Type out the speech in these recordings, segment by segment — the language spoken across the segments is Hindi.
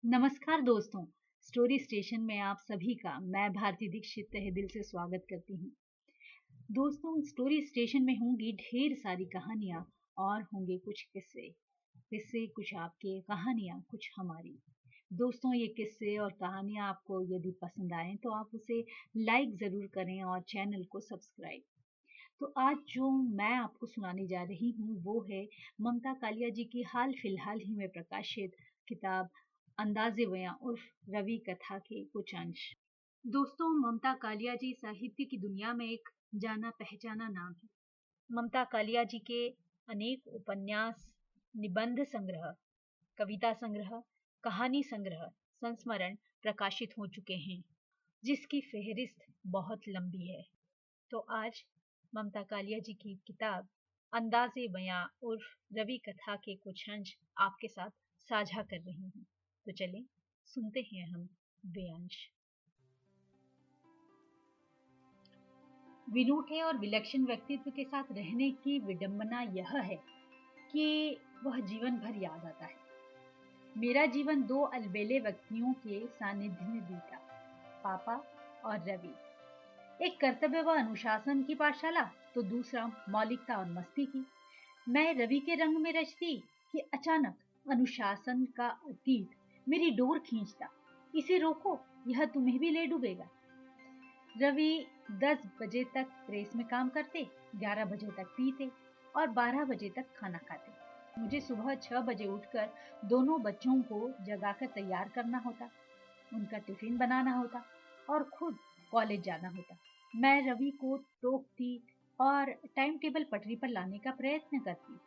नमस्कार दोस्तों। स्टोरी स्टेशन में आप सभी का मैं भारती दीक्षित तहे दिल से स्वागत करती हूँ। दोस्तों, स्टोरी स्टेशन में होंगी ढेर सारी कहानियाँ और होंगे कुछ किस्से। किस्से कुछ आपके, कहानियाँ कुछ हमारी। दोस्तों, ये किस्से और कहानियाँ आपको यदि पसंद आए तो आप उसे लाइक ज़रूर करें और चैनल को सब्सक्राइब। तो आज जो मैं आपको सुनाने जा रही हूँ वो है ममता कालिया जी की हाल फिलहाल ही में प्रकाशित किताब अंदाज़े बयां उर्फ रवि कथा के कुछ अंश। दोस्तों, ममता कालिया जी साहित्य की दुनिया में एक जाना पहचाना नाम है। ममता कालिया जी के अनेक उपन्यास, निबंध संग्रह, कविता संग्रह, कहानी संग्रह, संस्मरण प्रकाशित हो चुके हैं, जिसकी फेहरिस्त बहुत लंबी है। तो आज ममता कालिया जी की किताब अंदाज़े बयां उर्फ रवि कथा के कुछ अंश आपके साथ साझा कर रही हूँ। तो चलें, सुनते हैं हम वे अंश। विनूठे और विलक्षण व्यक्तित्व के साथ रहने की विडंबना यह है कि वह जीवन भर याद आता है। मेरा जीवन दो अलबेले व्यक्तियों के सानिध्य में बीता, पापा और रवि। एक कर्तव्य व अनुशासन की पाठशाला तो दूसरा मौलिकता और मस्ती की। मैं रवि के रंग में रचती कि अचानक अनुशासन का अतीत मेरी डोर खींचता। इसे रोको, यह तुम्हें भी ले डूबेगा। रवि 10 बजे तक प्रेस में काम करते, 11 बजे तक पीते और 12 बजे तक खाना खाते। मुझे सुबह 6 बजे उठकर दोनों बच्चों को जगाकर तैयार करना होता, उनका टिफिन बनाना होता और खुद कॉलेज जाना होता। मैं रवि को टोकती और टाइम टेबल पटरी पर लाने का प्रयत्न करती।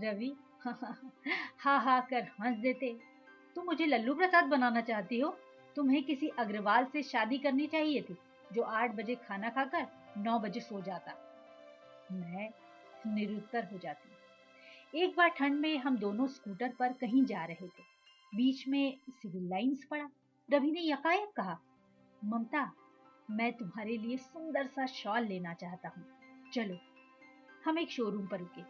रवि हा हा कर हंस देते। तुम मुझे लल्लू प्रसाद बनाना चाहती हो? तुम्हें किसी अग्रवाल से शादी करनी चाहिए थी, जो 8 बजे खाना खाकर 9 बजे सो जाता। मैं निरुत्तर हो जाती। एक बार ठंड में हम दोनों स्कूटर पर कहीं जा रहे थे। बीच में सिविल लाइंस पड़ा। रवि ने यकायक कहा, ममता, मैं तुम्हारे लिए सुंदर सा शॉल लेना चाहता हूँ, चलो। हम एक शोरूम पर रुके।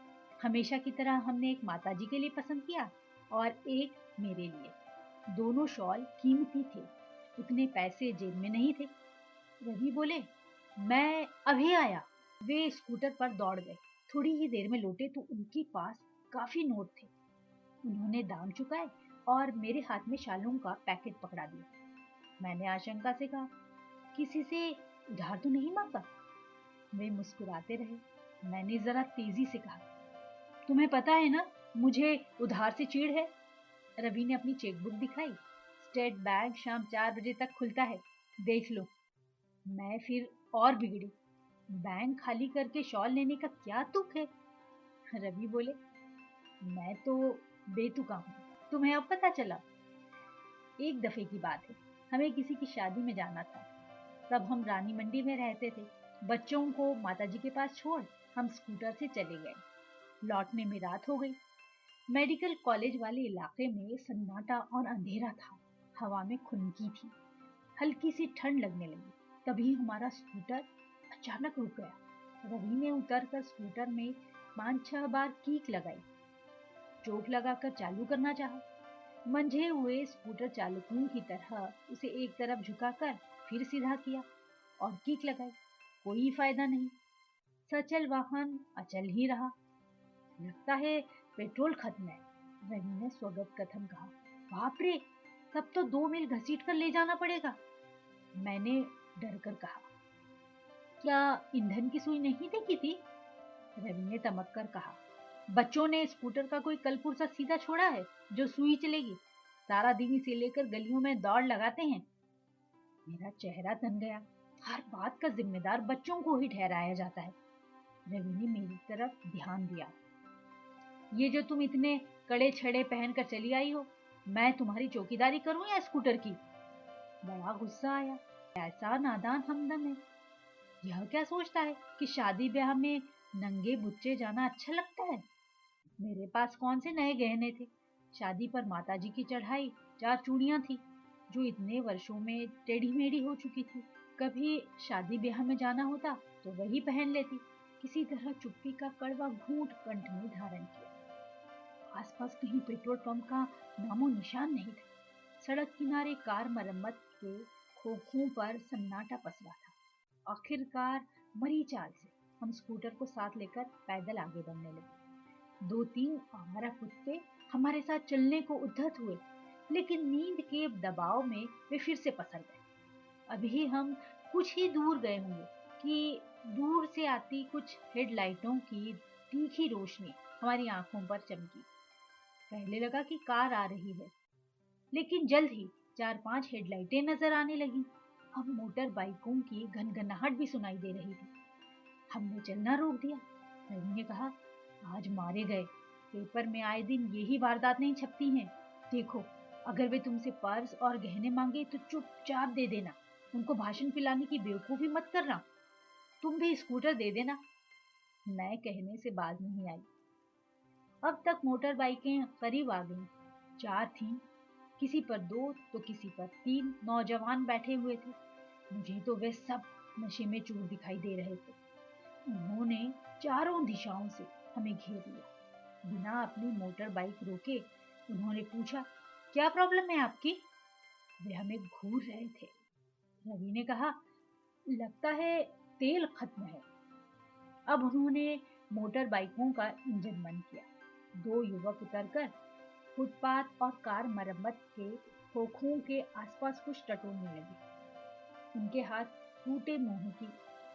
हमेशा की तरह हमने एक माताजी के लिए पसंद किया और एक मेरे लिए। दोनों शॉल कीमती थे, उतने पैसे जेब में नहीं थे। रवि बोले, मैं अभी आया। वे स्कूटर पर दौड़ गए। थोड़ी ही देर में लौटे तो उनके पास काफी नोट थे। उन्होंने दाम चुकाए और मेरे हाथ में शालों का पैकेट पकड़ा दिया। मैंने आशंका से कहा, किसी से उधार तो नहीं मांगा? वे मुस्कुराते रहे। मैंने जरा तेजी से कहा, तुम्हें पता है ना, मुझे उधार से चिढ़ है। रवि ने अपनी चेकबुक दिखाई। स्टेट बैंक शाम 4 बजे तक खुलता है, देख लो। मैं फिर और बिगड़ी। बैंक खाली करके शॉल लेने का क्या तुक है? रवि बोले, मैं तो बेतुका हूँ, तुम्हें अब पता चला? एक दफे की बात है, हमें किसी की शादी में जाना था। तब हम रानी मंडी में रहते थे। बच्चों को माताजी के पास छोड़ हम स्कूटर से चले गए। लौटने में रात हो गई। मेडिकल कॉलेज वाले इलाके में सन्नाटा और अंधेरा था। हवा में खुनकी थी। हल्की सी ठंड लगने लगी। तभी हमारा स्कूटर अचानक रुक गया। रवि ने उतरकर स्कूटर में 5-6 बार कीक लगाई। चोट लगाकर चालू करना चाहा। मंझे हुए स्कूटर चालकों की तरह उसे एक तरफ झुकाकर फिर सीधा किया और कीक लगाई। कोई फायदा नहीं। सचल वाहन अचल ही रहा। लगता है पेट्रोल खत्म है, रवि ने स्वगत कथन कहा। बाप रे, तब तो 2 मील घसीट कर ले जाना पड़ेगा, मैंने डर कर कहा। क्या ईंधन की सुई नहीं देखी थी? रवि ने तमक कर कहा। बच्चों ने स्कूटर का कोई कलपुर्जा सीधा छोड़ा है जो सुई चलेगी? सारा दिन इसे लेकर गलियों में दौड़ लगाते हैं। मेरा चेहरा तन गया। हर बात का जिम्मेदार बच्चों को ही ठहराया जाता है। रवि ने मेरी तरफ ध्यान दिया। ये जो तुम इतने कड़े छड़े पहनकर चली आई हो, मैं तुम्हारी चौकीदारी करूं या स्कूटर की? बड़ा गुस्सा आया। ऐसा नादान हमदम है। यह क्या सोचता है कि शादी ब्याह में नंगे बुच्चे जाना अच्छा लगता है? मेरे पास कौन से नए गहने थे? शादी पर माताजी की चढ़ाई 4 चूड़ियां थी, जो इतने वर्षों में टेढ़ी मेढ़ी हो चुकी थी। कभी शादी ब्याह में जाना होता तो वही पहन लेती। किसी तरह चुप्पी का कड़वा घूंट कंठ में धारण किया। आसपास कहीं पेट्रोल पंप का नामो निशान नहीं था। सड़क किनारे कार मरम्मत के खोखों पर सन्नाटा पसरा था। आखिरकार मरी चाल से हम स्कूटर को साथ लेकर पैदल आगे बढ़ने लगे। 2-3 आवारा कुत्ते हमारे साथ चलने को उद्धत हुए, लेकिन नींद के दबाव में वे फिर से पसर गए। अभी हम कुछ ही दूर गए होंगे कि दूर से आती कुछ हेडलाइटों की तीखी रोशनी हमारी आंखों पर चमकी। पहले लगा कि कार आ रही है, लेकिन जल्द ही 4-5 हेडलाइटें नजर आने लगी। अब मोटर बाइकों की घनघनाहट भी सुनाई दे रही थी। हमने चलना रोक दिया। रवि ने कहा, आज मारे गए, पेपर में आए दिन यही वारदातें छपती हैं। देखो, अगर वे तुमसे पर्स और गहने मांगे तो चुपचाप दे देना। उनको भाषण पिलाने की बेवकूफी मत करना। तुम भी स्कूटर दे देना। मैं कहने से बाज नहीं आई। अब तक मोटर बाइकें करीब आ गईं। 4 थीं, किसी पर 2 तो किसी पर 3 नौजवान बैठे हुए थे। मुझे तो वे सब नशे में चूर दिखाई दे रहे थे। उन्होंने चारों दिशाओं से हमें घेर लिया। बिना अपनी मोटर बाइक रोके उन्होंने पूछा, क्या प्रॉब्लम है आपकी? वे हमें घूर रहे थे। रवि ने कहा, लगता है तेल खत्म है। अब उन्होंने मोटर बाइकों का इंजन बंद किया। 2 युवक उतरकर फुटपाथ और कार मरम्मत के खोखों के आसपास कुछ टटोलने लगे। उनके हाथ टूटे मुंह की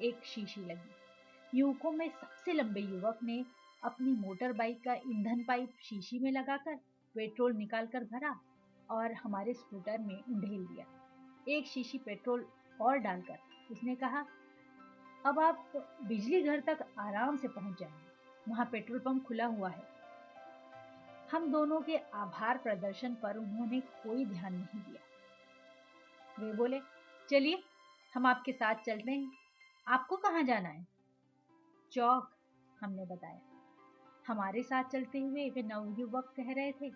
एक शीशी लगी। युवकों में सबसे लंबे युवक ने अपनी मोटर बाइक का ईंधन पाइप शीशी में लगाकर पेट्रोल निकालकर भरा और हमारे स्कूटर में उंडेल दिया। एक शीशी पेट्रोल और डालकर उसने कहा, अब आप बिजली घर तक आराम से पहुंच जाएंगे, वहां पेट्रोल पंप खुला हुआ है। हम दोनों के आभार प्रदर्शन पर उन्होंने कोई ध्यान नहीं दिया। वे बोले, चलिए हम आपके साथ चलते हैं। आपको कहाँ जाना है? चौक, हमने बताया। हमारे साथ चलते हुए वे नवयुवक कह रहे थे,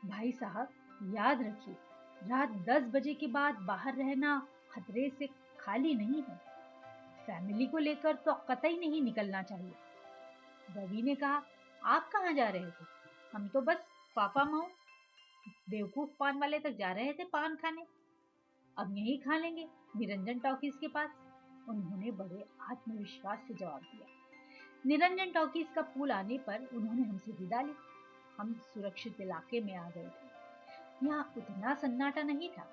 भाई साहब, याद रखिए, रात 10 बजे के बाद बाहर रहना खतरे से खाली नहीं है। फैमिली को लेकर तो कतई नहीं निकलना चाहिए। रवि ने कहा, आप कहाँ जा रहे थे? हम तो बस पापा माऊ बेवकूफ पान वाले तक जा रहे थे पान खाने। अब यहीं खा लेंगे, निरंजन टॉकीज के पास। उन्होंने बड़े आत्मविश्वास से जवाब दिया। निरंजन टॉकीज का पुल आने पर उन्होंने हमसे विदा ली। हम सुरक्षित इलाके में आ गए थे। यहाँ उतना सन्नाटा नहीं था।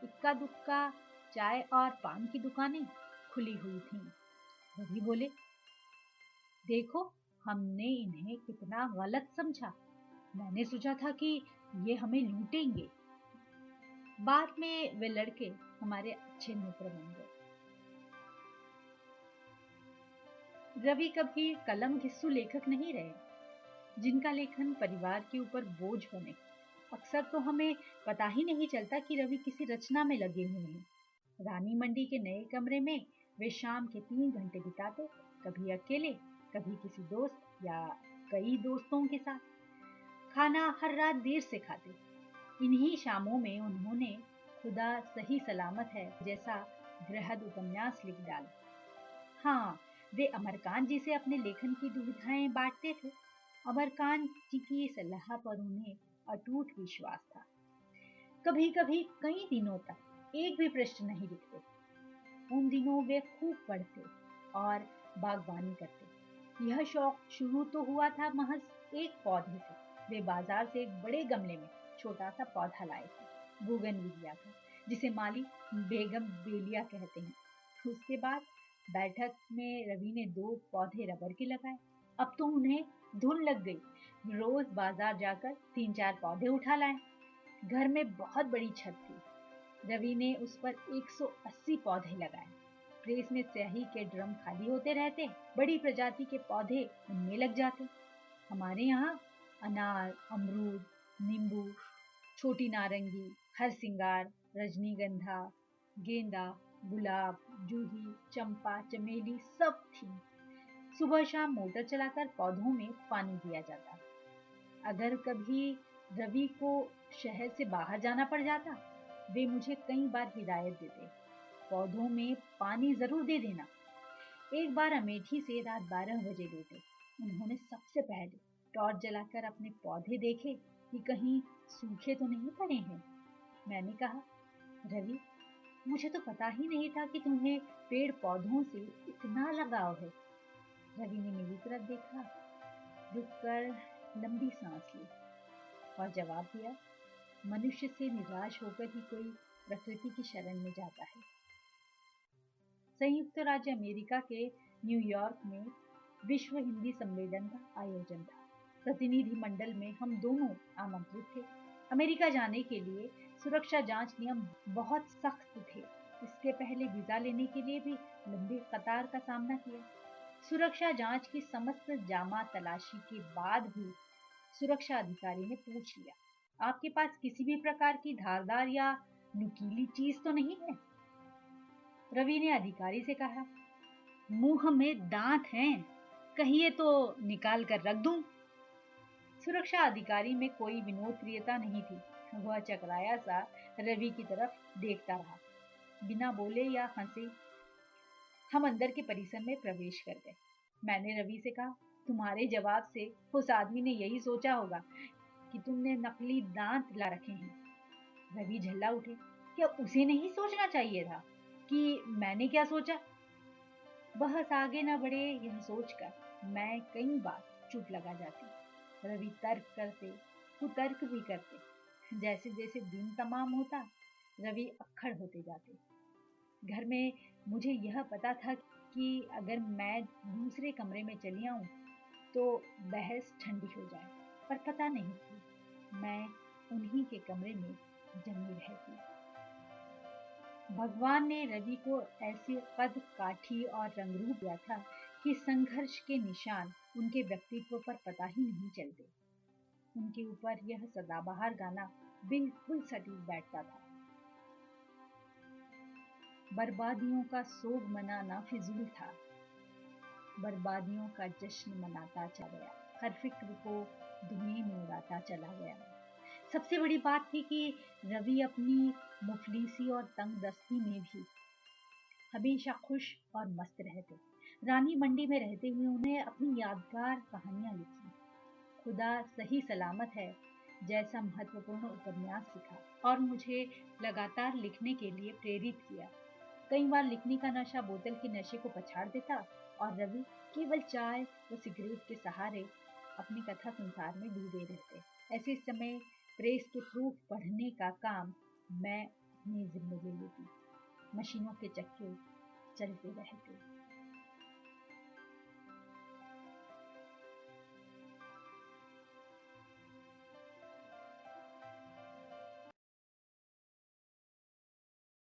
इक्का दुक्का चाय और पान की दुकानें खुली हुई थीं। रवि बोले, देखो, हमने इन्हें कितना गलत समझा। मैंने सोचा था कि ये हमें लूटेंगे। बाद में वे लड़के हमारे अच्छे मित्र बन गए। रवि कभी कलम घिस्सू लेखक नहीं रहे, जिनका लेखन परिवार के ऊपर बोझ बने। अक्सर तो हमें पता ही नहीं चलता कि रवि किसी रचना में लगे हुए हैं। रानी मंडी के नए कमरे में वे शाम के 3 घंटे बिताते, कभी अकेले, कभी किसी दोस्त या कई दोस्तों के साथ। खाना हर रात देर से खाते। इन्हीं शामों में उन्होंने खुदा सही सलामत है जैसा बृहद उपन्यास लिख डाला। हाँ, वे अमरकांत जी से अपने लेखन की दुविधाएं बांटते थे। अमरकांत जी की सलाह पर उन्हें अटूट विश्वास था। कभी कभी कई दिनों तक एक भी पृष्ठ नहीं लिखते। उन दिनों वे खूब पढ़ते और बागवानी करते। यह शौक शुरू तो हुआ था महज एक पौधे से। वे बाजार से एक बड़े गमले में छोटा सा पौधा लाए थे, बोगनविलिया का, जिसे माली बेगम बेलिया कहते हैं। उसके बाद बैठक में रवि ने 2 पौधे रबर के लगाए। अब तो उन्हें धुन लग गई। रोज बाजार जाकर 3-4 पौधे उठा लाए। घर में बहुत बड़ी छत थी। रवि ने उस पर 180 पौधे लगाए। प्रेस में स्याही के ड्रम खाली होते रहते, बड़ी प्रजाति के पौधे उनमें लग जाते। हमारे यहाँ अनार, अमरूद, नींबू, छोटी नारंगी, हरसिंगार, रजनीगंधा, गेंदा, गुलाब, जूही, चंपा, चमेली सब थी। सुबह शाम मोटर चलाकर पौधों में पानी दिया जाता। अगर कभी रवि को शहर से बाहर जाना पड़ जाता, वे मुझे कई बार हिदायत देते, पौधों में पानी जरूर दे देना। एक बार अमेठी से रात 12 बजे लौटे। उन्होंने सबसे पहले टॉर्च जलाकर अपने पौधे देखे, कि कहीं सूखे तो नहीं पड़े हैं। मैंने कहा, रवि, मुझे तो पता ही नहीं था कि तुम्हें पेड़ पौधों से इतना लगाव है। रवि ने मेरी तरफ देखा, रुककर लंबी सांस ली और जवाब दिया, मनुष्य से निराश होकर ही कोई प्रकृति की शरण में जाता है। संयुक्त राज्य अमेरिका के न्यूयॉर्क में विश्व हिंदी सम्मेलन का आयोजन था। प्रतिनिधि मंडल में हम दोनों आमंत्रित थे। अमेरिका जाने के लिए सुरक्षा जांच नियम बहुत सख्त थे। इसके पहले वीजा लेने के लिए भी लंबी कतार का सामना किया। सुरक्षा जांच की समस्त जामा तलाशी के बाद भी सुरक्षा अधिकारी ने पूछ लिया, आपके पास किसी भी प्रकार की धारदार या नुकीली चीज तो नहीं है? रवि ने अधिकारी से कहा, मुंह में दांत हैं, कहिए तो निकाल कर रख दूं। सुरक्षा अधिकारी में कोई विनोद प्रियता नहीं थी। वह चकराया सा रवि की तरफ देखता रहा। बिना बोले या हंसे हम अंदर के परिसर में प्रवेश कर गए। मैंने रवि से कहा, तुम्हारे जवाब से उस आदमी ने यही सोचा होगा कि तुमने नकली दांत ला रखे हैं। रवि झल्ला उठे, क्या उसे नहीं सोचना चाहिए था कि मैंने क्या सोचा? बहस आगे न बढ़े यह सोचकर मैं कई बार चुप लगा जाती। रवि तर्क करते, कुतर्क भी करते। जैसे जैसे दिन तमाम होता, रवि अक्खड़ होते जाते। घर में मुझे यह पता था कि अगर मैं दूसरे कमरे में चली आऊं तो बहस ठंडी हो जाए, पर पता नहीं थी मैं उन्हीं के कमरे में जमी रहती। भगवान ने रवि को ऐसे कद काठी और रंगरूप दिया था कि संघर्ष के निशान उनके व्यक्तित्व पर पता ही नहीं चलते। उनके ऊपर यह सदाबहार गाना बिल्कुल सटीक बैठता था, बर्बादियों का सोग मनाना फिजूल था, बर्बादियों का जश्न मनाता चला गया, हर फिक्र को धुएं में उड़ाता चला गया। सबसे बड़ी बात थी कि रवि अपनी मुफलिसी और तंगदस्ती में भी हमेशा खुश और मस्त रहते। रानी मंडी में रहते हुए उन्हें अपनी यादगार कहानियां लिखी। खुदा सही सलामत है जैसा महत्वपूर्ण उपन्यास लिखा और मुझे लगातार लिखने के लिए प्रेरित किया। कई बार लिखने का नशा बोतल के नशे को पछाड़ देता और रवि केवल चाय व सिगरेट के सहारे अपनी कथा संसार में डूबे रहते। ऐसे समय प्रेस के प्रूफ पढ़ने का काम मैं अपनी जिम्मे ले लेती। मशीनों के चक्के चलते रहते।